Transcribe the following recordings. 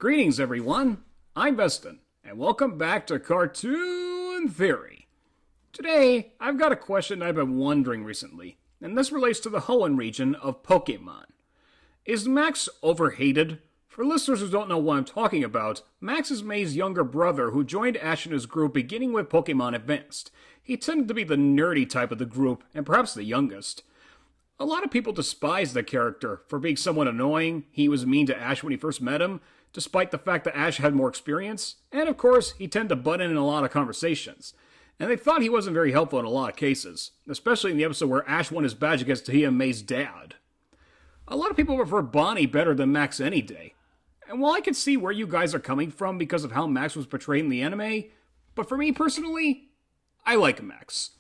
Greetings, everyone. I'm Veston, and welcome back to Cartoon Theory. Today, I've got a question I've been wondering recently, and this relates to the Hoenn region of Pokemon. Is Max overhated? For listeners who don't know what I'm talking about, Max is May's younger brother who joined Ash and his group beginning with Pokemon Advanced. He tended to be the nerdy type of the group, and perhaps the youngest. A lot of people despise the character for being somewhat annoying. He was mean to Ash when he first met him, despite the fact that Ash had more experience, and of course, he tended to butt in a lot of conversations. And they thought he wasn't very helpful in a lot of cases, especially in the episode where Ash won his badge against Tia and May's dad. A lot of people prefer Bonnie better than Max any day. And while I can see where you guys are coming from because of how Max was portrayed in the anime, but for me personally, I like Max.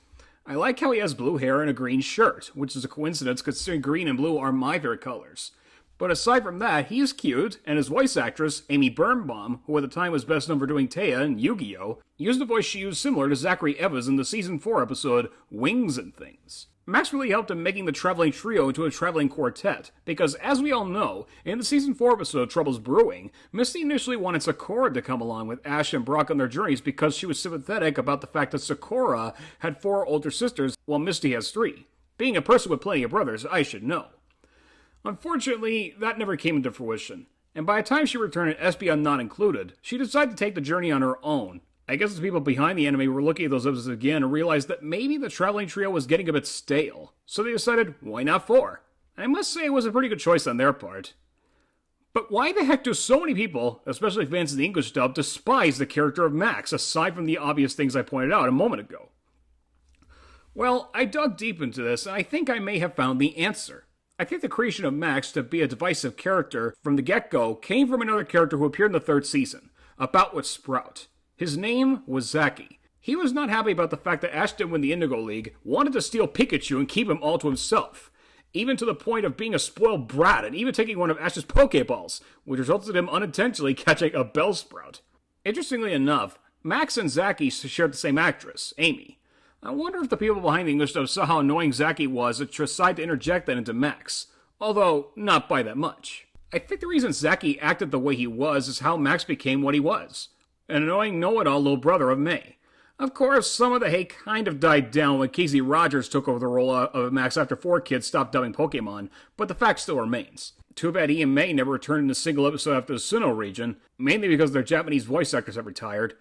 I like how he has blue hair and a green shirt, which is a coincidence considering green and blue are my favorite colors. But aside from that, he is cute, and his voice actress, Amy Birnbaum, who at the time was best known for doing Taya in Yu-Gi-Oh!, used a voice she used similar to Zachary Evans in the Season 4 episode, Wings and Things. Max really helped in making the traveling trio into a traveling quartet, because as we all know, in the Season 4 episode Troubles Brewing, Misty initially wanted Sakura to come along with Ash and Brock on their journeys because she was sympathetic about the fact that Sakura had 4 older sisters while Misty has 3. Being a person with plenty of brothers, I should know. Unfortunately, that never came into fruition, and by the time she returned at Espeon Not Included, she decided to take the journey on her own. I guess the people behind the anime were looking at those episodes again and realized that maybe the traveling trio was getting a bit stale, so they decided, why not 4? I must say it was a pretty good choice on their part. But why the heck do so many people, especially fans of the English dub, despise the character of Max, aside from the obvious things I pointed out a moment ago? Well, I dug deep into this, and I think I may have found the answer. I think the creation of Max to be a divisive character from the get-go came from another character who appeared in the 3rd season, a bout with Sprout. His name was Zaki. He was not happy about the fact that Ash didn't win the Indigo League, wanted to steal Pikachu and keep him all to himself, even to the point of being a spoiled brat and even taking one of Ash's Pokeballs, which resulted in him unintentionally catching a Bellsprout. Interestingly enough, Max and Zaki shared the same actress, Amy. I wonder if the people behind the English dub saw how annoying Zaki was and decided to interject that into Max, although not by that much. I think the reason Zaki acted the way he was is how Max became what he was, an annoying know-it-all little brother of May. Of course, some of the hate kind of died down when Casey Rogers took over the role of Max after 4Kids stopped dubbing Pokemon, but the fact still remains. Too bad he and May never returned in a single episode after the Sinnoh region, mainly because their Japanese voice actors have retired.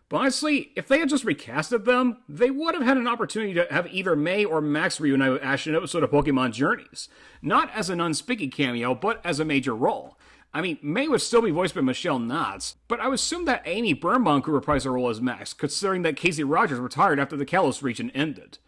But honestly, if they had just recasted them, they would have had an opportunity to have either May or Max reunite with Ash in an episode of Pokemon Journeys. Not as an unspeaking cameo, but as a major role. I mean, May would still be voiced by Michelle Knotts, but I would assume that Amy Birnbaum could reprise her role as Max, considering that Casey Rogers retired after the Kalos region ended.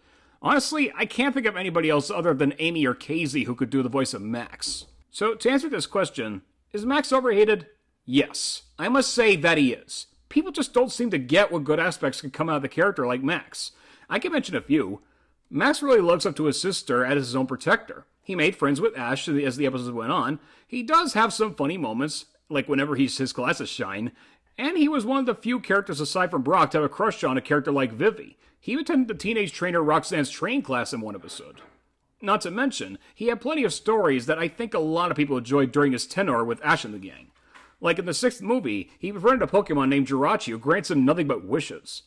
Honestly, I can't think of anybody else other than Amy or Casey who could do the voice of Max. So, to answer this question, is Max overhated? Yes. I must say that he is. People just don't seem to get what good aspects can come out of the character like Max. I can mention a few. Max really looks up to his sister as his own protector. He made friends with Ash as the episodes went on. He does have some funny moments, like whenever his glasses shine. And he was one of the few characters aside from Brock to have a crush on a character like Vivi. He attended the teenage trainer Roxanne's train class in one episode. Not to mention, he had plenty of stories that I think a lot of people enjoyed during his tenure with Ash and the gang. Like in the 6th movie, he befriended a Pokemon named Jirachi who grants him nothing but wishes.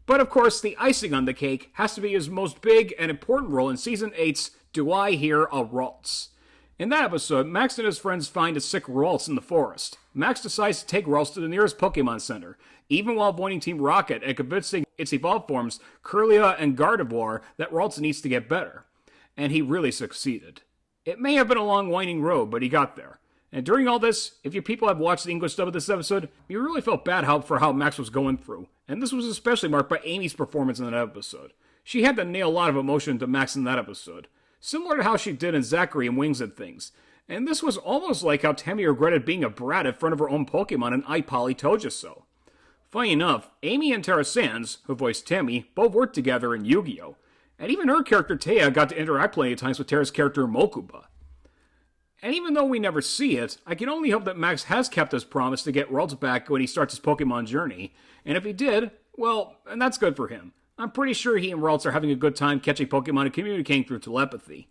But of course, the icing on the cake has to be his most big and important role in Season 8's Do I Hear a Ralts? In that episode, Max and his friends find a sick Ralts in the forest. Max decides to take Ralts to the nearest Pokemon Center, even while avoiding Team Rocket and convincing its evolved forms, Kirlia and Gardevoir, that Ralts needs to get better. And he really succeeded. It may have been a long winding road, but he got there. And during all this, if you people have watched the English dub of this episode, you really felt bad for how Max was going through. And this was especially marked by Amy's performance in that episode. She had to nail a lot of emotion into Max in that episode, similar to how she did in Zachary and Wings and Things. And this was almost like how Tammy regretted being a brat in front of her own Pokemon in I, Polly Told You So. Funny enough, Amy and Tara Sands, who voiced Tammy, both worked together in Yu-Gi-Oh! And even her character Taya got to interact plenty of times with Tara's character Mokuba. And even though we never see it, I can only hope that Max has kept his promise to get Ralts back when he starts his Pokemon journey. And if he did, well, and that's good for him. I'm pretty sure he and Ralts are having a good time catching Pokemon and communicating through telepathy.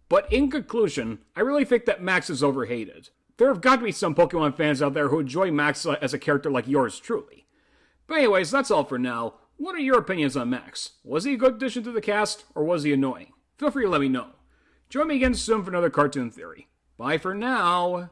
But in conclusion, I really think that Max is overhated. There have got to be some Pokemon fans out there who enjoy Max as a character like yours truly. But anyways, that's all for now. What are your opinions on Max? Was he a good addition to the cast, or was he annoying? Feel free to let me know. Join me again soon for another Cartoon Theory. Bye for now.